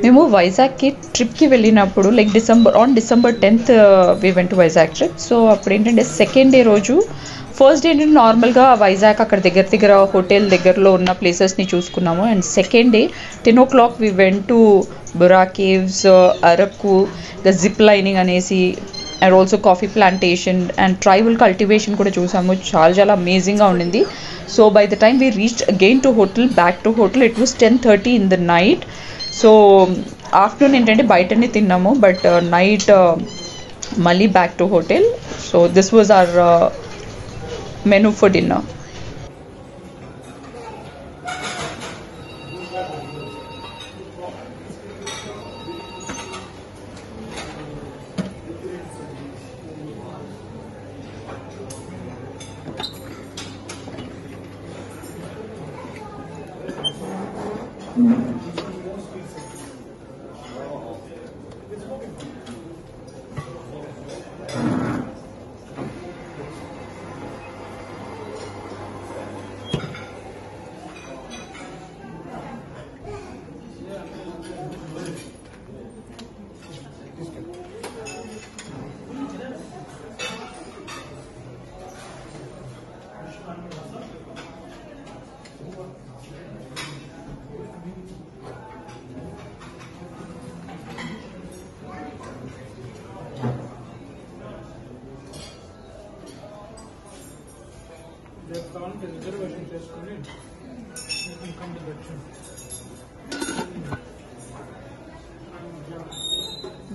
మేము వైజాగ్కి ట్రిప్కి వెళ్ళినప్పుడు like December 10th we went to Vizag trip. So అప్పుడు ఏంటంటే సెకండ్ డే రోజు, ఫస్ట్ డే ఏంటంటే నార్మల్గా వైజాగ్ అక్కడ దగ్గర హోటల్ దగ్గరలో ఉన్న ప్లేసెస్ని చూసుకున్నాము. And second day 10 o'clock we went to Borra caves, Araku, the zip lining అనేసి, and also coffee plantation and tribal cultivation కూడా చూసాము. చాలా అమేజింగ్గా ఉండింది. So by the time we reached again to hotel, back to hotel, it was 10:30 in the night. So afternoon ఏంటంటే బయటనే తిన్నాము, but night మళ్ళీ back to hotel. So this was our menu for dinner.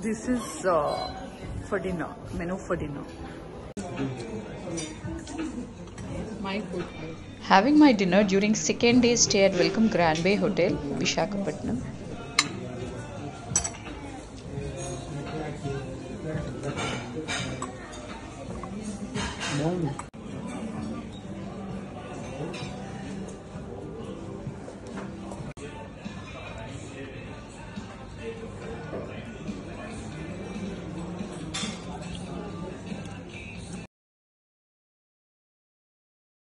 This is for dinner, menu for dinner. My food. Having my dinner during second day stay at Welcome Grand Bay Hotel, Visakhapatnam.